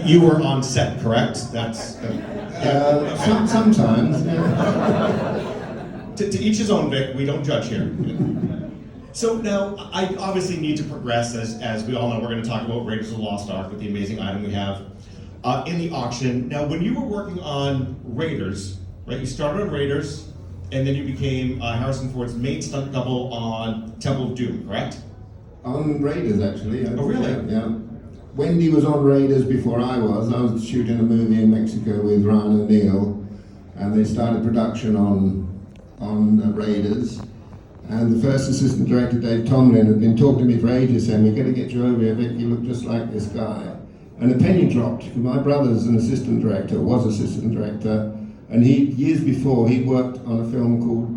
you were on set, correct? That's sometimes. To each his own, Vic. We don't judge here. So now, I obviously need to progress, as we all know. We're going to talk about Raiders of the Lost Ark with the amazing item we have in the auction. Now, when you were working on Raiders, right? You started on Raiders, and then you became Harrison Ford's main stunt double on Temple of Doom, correct? On Raiders, actually. Yeah. Oh, really? Yeah. Wendy was on Raiders before I was. I was shooting a movie in Mexico with Ryan O'Neill, and they started production on Raiders. And the first assistant director, Dave Tomlin, had been talking to me for ages, saying, "We're going to get you over here, Vic. You look just like this guy." And the penny dropped. My brother's an assistant director, was assistant director, and years before he'd worked on a film called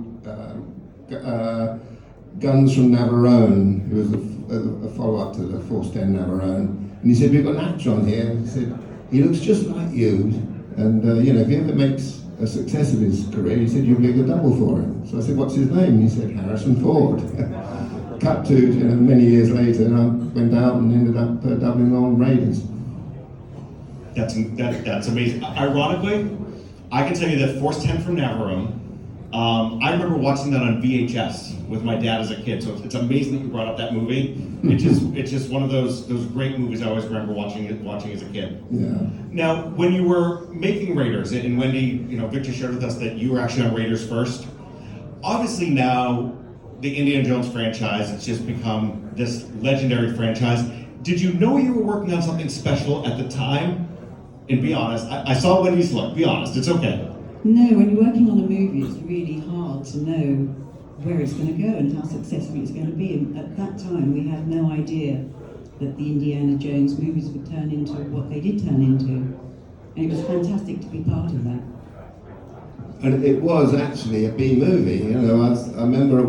Guns from Navarone. It was a follow-up to the Force 10 Navarone. And he said, "We've got an actor on here." He said, "He looks just like you, and if he ever makes a success of his career," he said, "you'll be a good double for him." So I said, "What's his name?" He said, "Harrison Ford." Cut to many years later, and I went out and ended up doubling on Raiders. That's amazing. Ironically, I can tell you that Force 10 from Navarone, I remember watching that on VHS with my dad as a kid, so it's amazing that you brought up that movie. It's just one of those great movies I always remember watching as a kid. Yeah. Now, when you were making Raiders, and Wendy, Victor shared with us that you were actually on Raiders first. Obviously now, the Indiana Jones franchise, it's just become this legendary franchise. Did you know you were working on something special at the time? And be honest, I saw Wendy's look. Be honest, it's okay. No, when you're working on a movie, it's really hard to know where it's going to go and how successful it's going to be. And at that time, we had no idea that the Indiana Jones movies would turn into what they did turn into. And it was fantastic to be part of that. And it was actually a B movie. I remember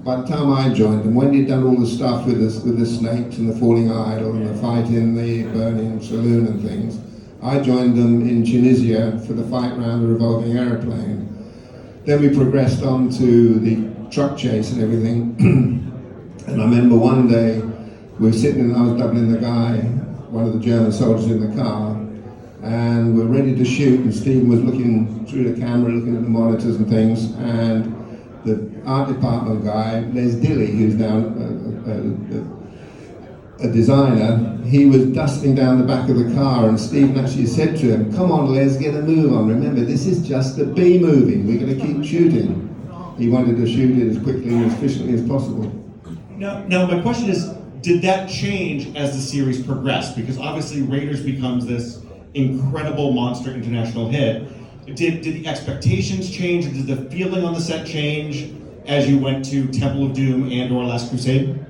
by the time I joined them, Wendy had done all the stuff with the snakes and the falling idol and the fight in the burning saloon and things. I joined them in Tunisia for the fight around the revolving aeroplane. Then we progressed on to the truck chase and everything. And I remember one day we were sitting and I was doubling the guy, one of the German soldiers in the car, and we're ready to shoot, and Stephen was looking through the camera, looking at the monitors and things, and the art department guy, Les Dilly, who's now a designer, he was dusting down the back of the car, and Stephen actually said to him, "Come on, Les, get a move on. Remember, this is just a B movie. We're going to keep shooting." He wanted to shoot it as quickly and as efficiently as possible. Now my question is, did that change as the series progressed? Because obviously Raiders becomes this incredible monster international hit. Did the expectations change, or did the feeling on the set change as you went to Temple of Doom and or Last Crusade?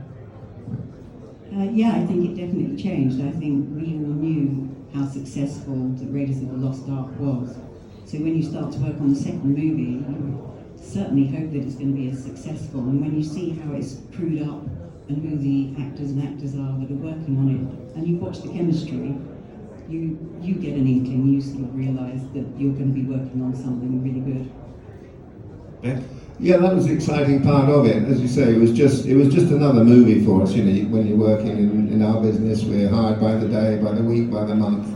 Yeah, I think it definitely changed. I think we all knew how successful the Raiders of the Lost Ark was. So when you start to work on the second movie, you certainly hope that it's going to be as successful. And when you see how it's crewed up and who the actors and actors are that are working on it, and you watch the chemistry, you get an inkling, you sort of realise that you're going to be working on something really good. Yeah, that was the exciting part of it. As you say, it was just another movie for us. When you're working in our business, we're hired by the day, by the week, by the month.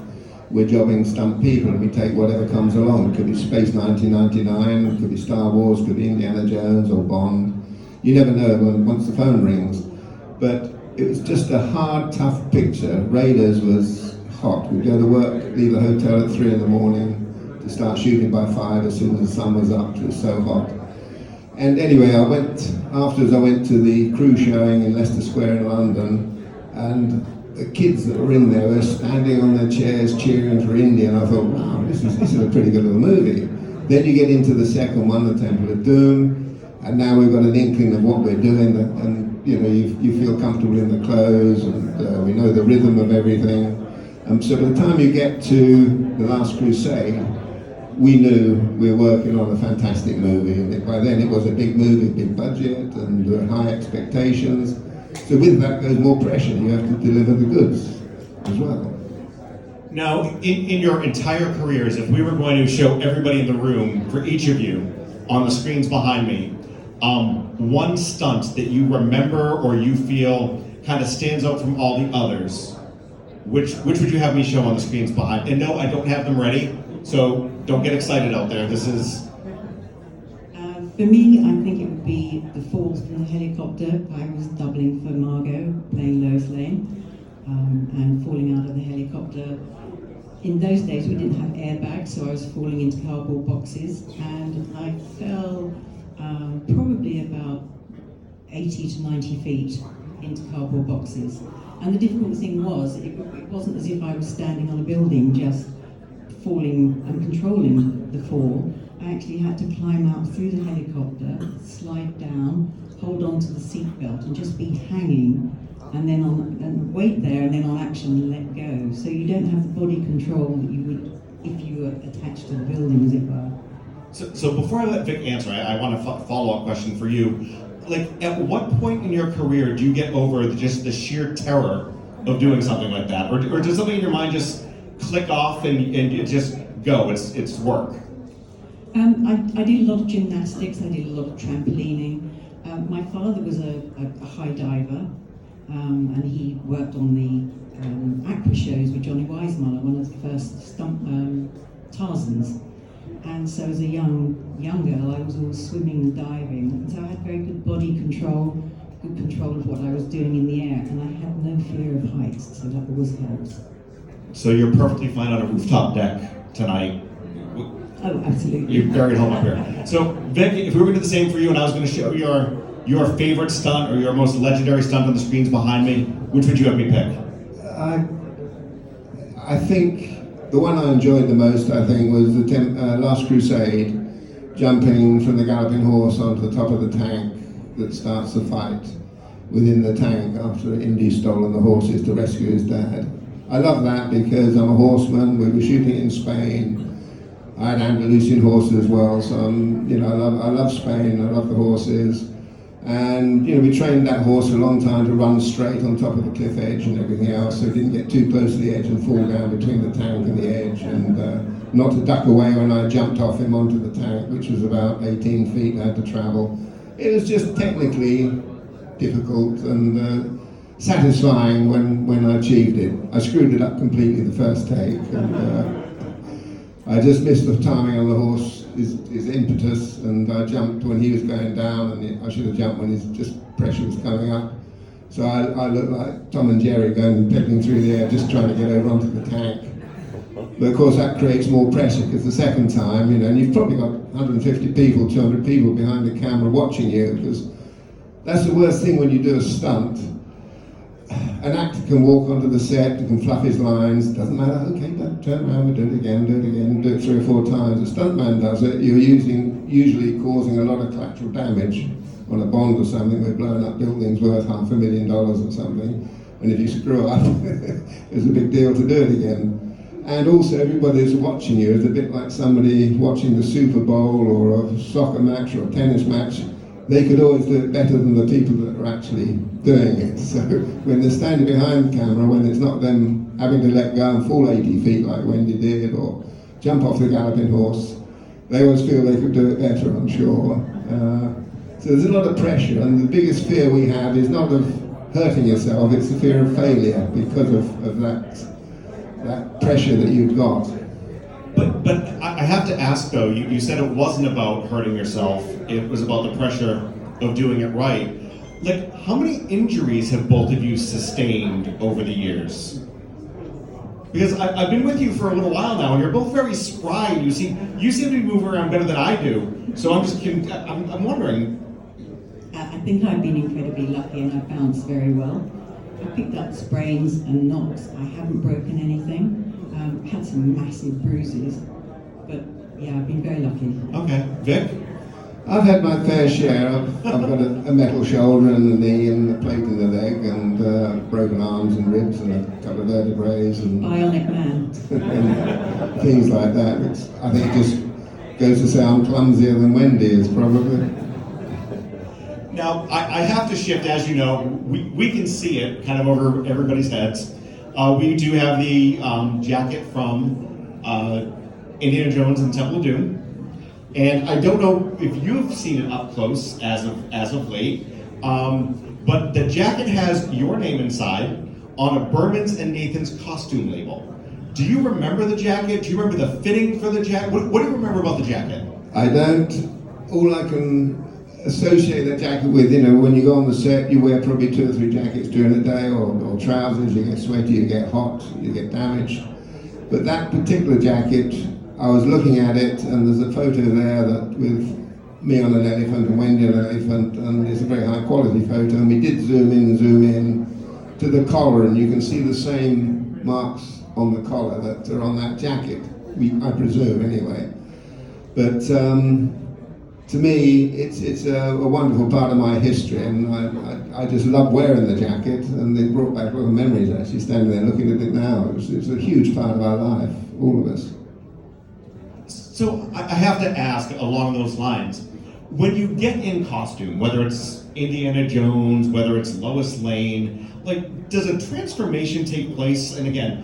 We're jobbing stunt people, and we take whatever comes along. It could be Space 1999, it could be Star Wars, it could be Indiana Jones or Bond. You never know once the phone rings. But it was just a hard, tough picture. Raiders was hot. We'd go to work, leave the hotel at 3 in the morning to start shooting by 5 as soon as the sun was up. It was so hot. And anyway, afterwards I went to the crew showing in Leicester Square in London, and the kids that were in there were standing on their chairs cheering for India, and I thought, wow, this is a pretty good little movie. Then you get into the second one, the Temple of Doom, and now we've got an inkling of what we're doing, and you feel comfortable in the clothes, and we know the rhythm of everything. So by the time you get to The Last Crusade, we knew we were working on a fantastic movie, and by then it was a big movie, big budget, and high expectations. So with that goes more pressure. You have to deliver the goods as well. Now, in your entire careers, if we were going to show everybody in the room, for each of you, on the screens behind me, one stunt that you remember or you feel kind of stands out from all the others, which would you have me show on the screens behind? And no, I don't have them ready, so don't get excited out there. This is... For me, I think it would be the falls from the helicopter. I was doubling for Margot, playing Lois Lane, and falling out of the helicopter. In those days, we didn't have airbags, so I was falling into cardboard boxes, and I fell probably about 80 to 90 feet into cardboard boxes. And the difficult thing was, it wasn't as if I was standing on a building just falling and controlling the fall. I actually had to climb out through the helicopter, slide down, hold on to the seatbelt, and just be hanging, and then and wait there, and then on action let go. So you don't have the body control that you would if you were attached to the building, as it were. So before I let Vic answer, I want a follow-up question for you. Like, at what point in your career do you get over just the sheer terror of doing something like that, or does something in your mind just click off and you just go? It's work. I did a lot of gymnastics, I did a lot of trampolining. My father was a high diver, and he worked on the aqua shows with Johnny Weissmuller, one of the first stunt Tarzans. And so as a young girl, I was always swimming and diving. And so I had very good body control, good control of what I was doing in the air, and I had no fear of heights, so that always helps. So you're perfectly fine on a rooftop deck tonight. Oh, absolutely. You're very at home up here. So, Vic, if we were going to do the same for you, and I was going to show your favorite stunt or your most legendary stunt on the screens behind me, which would you have me pick? I think the one I enjoyed the most, I think, was the Last Crusade, jumping from the galloping horse onto the top of the tank that starts the fight within the tank after Indy's stolen the horses to rescue his dad. I love that because I'm a horseman. We were shooting it in Spain. I had Andalusian horses as well, so I love Spain. I love the horses, and we trained that horse for a long time to run straight on top of the cliff edge and everything else, so it didn't get too close to the edge and fall down between the tank and the edge, and not to duck away when I jumped off him onto the tank, which was about 18 feet I had to travel. It was just technically difficult and satisfying when I achieved it. I screwed it up completely the first take, and I just missed the timing on the horse, his impetus, and I jumped when he was going down, and I should have jumped when his pressure was coming up. So I looked like Tom and Jerry going pedaling through the air, just trying to get over onto the tank. But of course that creates more pressure, because the second time, and you've probably got 150 people, 200 people behind the camera watching you, because that's the worst thing when you do a stunt. An actor can walk onto the set, he can fluff his lines, doesn't matter, okay, turn around, we'll do it again, do it 3 or 4 times. A stuntman does it, you're usually causing a lot of collateral damage on a Bond or something. We're blowing up buildings worth $500,000 or something, and if you screw up, it's a big deal to do it again. And also everybody who's watching you is a bit like somebody watching the Super Bowl or a soccer match or a tennis match. They could always do it better than the people that are actually doing it. So when they're standing behind the camera, when it's not them having to let go and fall 80 feet like Wendy did, or jump off the galloping horse, they always feel they could do it better, I'm sure. So there's a lot of pressure, and the biggest fear we have is not of hurting yourself, it's the fear of failure because of that pressure that you've got. But I have to ask though, you said it wasn't about hurting yourself, it was about the pressure of doing it right. Like, how many injuries have both of you sustained over the years? Because I've been with you for a little while now, and you're both very spry, and you seem to be moving around better than I do. So I'm wondering. I think I've been incredibly lucky, and I bounce very well. I picked up sprains and knocks. I haven't broken anything. Had some massive bruises, but yeah, I've been very lucky. Okay, Vic? I've had my fair share. I've got a metal shoulder and a knee and a plate in the leg, and broken arms and ribs and a couple of vertebrae and Bionic man. and things like that. I think it just goes to say I'm clumsier than Wendy is, probably. Now, I have to shift, as you know, we can see it kind of over everybody's heads. We do have the jacket from Indiana Jones and Temple of Doom. And I don't know if you've seen it up close as of late, but the jacket has your name inside, on a Berman's and Nathan's costume label. Do you remember the jacket? Do you remember the fitting for the jacket? What do you remember about the jacket? I don't. All I can associate that jacket with, you know, when you go on the set, you wear probably 2 or 3 jackets during the day, or trousers, you get sweaty, you get hot, you get damaged. But that particular jacket, I was looking at it, and there's a photo there that with me on an elephant and Wendy on an elephant, and it's a very high quality photo, and we did zoom in to the collar, and you can see the same marks on the collar that are on that jacket, I presume anyway. But to me, it's a wonderful part of my history, and I just love wearing the jacket, and it brought back a lot of memories actually, standing there looking at it now. It's a huge part of our life, all of us. So I have to ask along those lines, when you get in costume, whether it's Indiana Jones, whether it's Lois Lane, like, does a transformation take place? And again,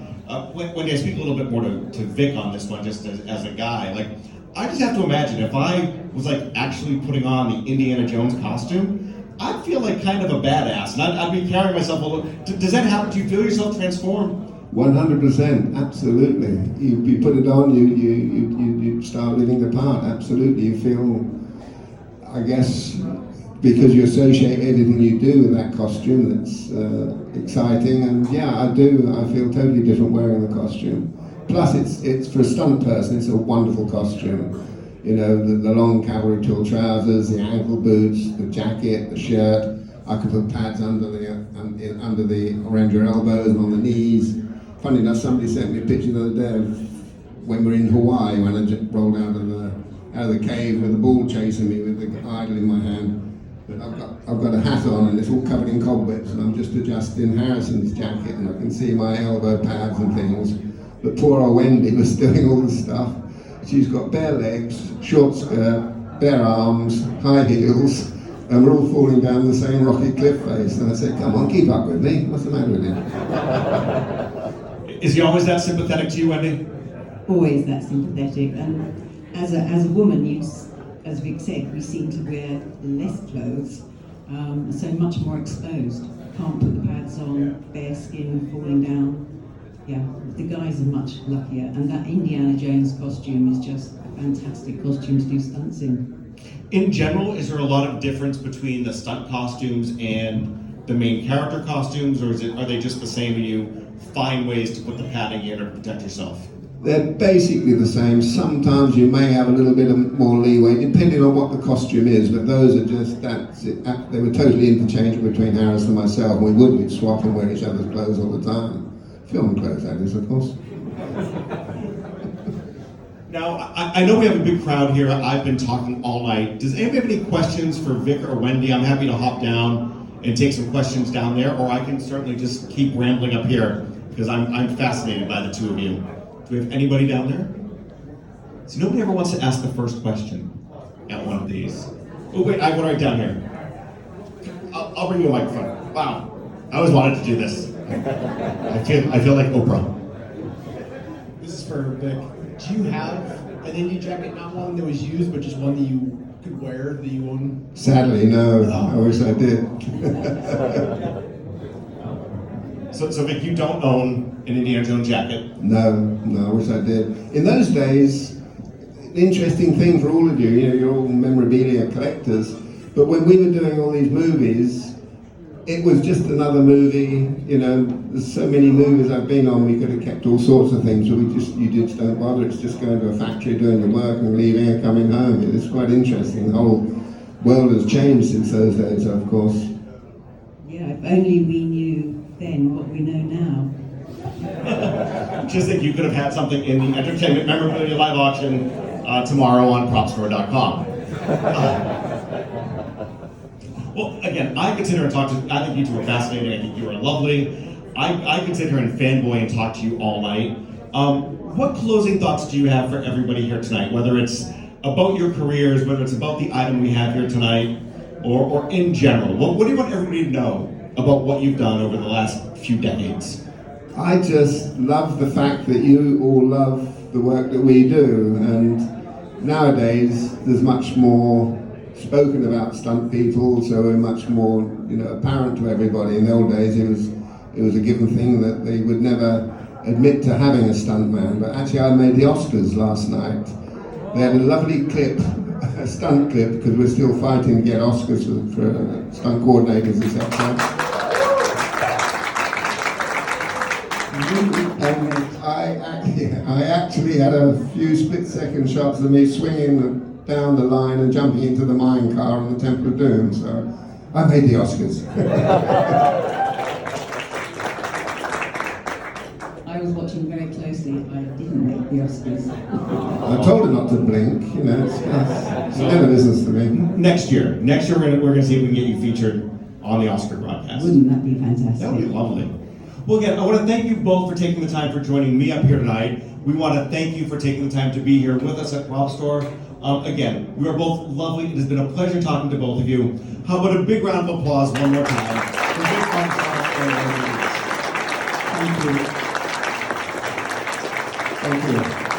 when I speak a little bit more to Vic on this one, just as a guy, like, I just have to imagine if I was like actually putting on the Indiana Jones costume, I'd feel like kind of a badass, and I'd be carrying myself a little. Does that happen? Do you feel yourself transform? 100%, absolutely. You put it on, you start living the part. Absolutely, you feel, I guess, because you associate everything you do with that costume. That's exciting, and yeah, I do. I feel totally different wearing the costume. Plus, it's for a stunt person, it's a wonderful costume. You know, the long cavalry tool trousers, the ankle boots, the jacket, the shirt. I could put pads under around your elbows and on the knees. Funny enough, somebody sent me a picture the other day of when we're in Hawaii, when I just rolled out of the cave with a bull chasing me with the idol in my hand. But I've got a hat on and it's all covered in cobwebs, and I'm just adjusting Harrison's jacket, and I can see my elbow pads and things. But poor old Wendy was doing all the stuff. She's got bare legs, short skirt, bare arms, high heels, and we're all falling down the same rocky cliff face. And I said, come on, keep up with me. What's the matter with you? Is he always that sympathetic to you, Wendy? Always that sympathetic. And as a woman, as Vic said, we seem to wear less clothes, so much more exposed. Can't put the pads on, bare skin, falling down. Yeah, the guys are much luckier, and that Indiana Jones costume is just a fantastic costume to do stunts in. In general, is there a lot of difference between the stunt costumes and the main character costumes, or are they just the same and you find ways to put the padding in or protect yourself? They're basically the same. Sometimes you may have a little bit more leeway, depending on what the costume is, but those are just, that's it. They were totally interchangeable between Harris and myself. We'd swap and wear each other's clothes all the time. Film clothes, that is, of course. Now, I know we have a big crowd here. I've been talking all night. Does anybody have any questions for Vic or Wendy? I'm happy to hop down and take some questions down there, or I can certainly just keep rambling up here, because I'm fascinated by the two of you. Do we have anybody down there? So nobody ever wants to ask the first question at one of these. Oh wait, I have one right down here. I'll bring you a microphone. Wow, I always wanted to do this. I feel like Oprah. This is for Vic. Do you have an indie jacket, not one that was used, but just one that you could wear, that you own? Sadly, no. I wish I did. So Vic, you don't own an Indiana Jones jacket? No, I wish I did. In those days, an interesting thing for all of you, you're all memorabilia collectors, but when we were doing all these movies, it was just another movie. There's so many movies I've been on, we could have kept all sorts of things, but you just don't bother. It's just going to a factory, doing your work and leaving and coming home. It's quite interesting. The whole world has changed since those days, of course. Yeah, if only we knew then what we know now. Just think you could have had something in the Entertainment Memorabilia Live Auction tomorrow on Propstore.com. Well, again, I could sit here and talk to, I think you two are fascinating, I think you are lovely. I could sit here and fanboy and talk to you all night. What closing thoughts do you have for everybody here tonight? Whether it's about your careers, whether it's about the item we have here tonight, or in general. What do you want everybody to know about what you've done over the last few decades? I just love the fact that you all love the work that we do, and nowadays there's much more spoken about stunt people, so we're much more apparent to everybody. In the old days it was it was a given thing that they would never admit to having a stuntman. But actually, I made the Oscars last night. They had a lovely clip, a stunt clip, because we're still fighting to get Oscars for stunt coordinators, etc. I actually had a few split-second shots of me swinging down the line and jumping into the mine car on the Temple of Doom, so I made the Oscars. I was watching very closely. I didn't make the Oscars. I told her not to blink, you know, it's none of business to me. Next year we're gonna see if we can get you featured on the Oscar broadcast. Wouldn't that be fantastic? That would be lovely. Well, again, I want to thank you both for taking the time for joining me up here tonight. We want to thank you for taking the time to be here with us at Propstore. Again, you are both lovely. It has been a pleasure talking to both of you. How about a big round of applause one more time for Vic Armstrong and Wendy Leech. Thank you. Thank you.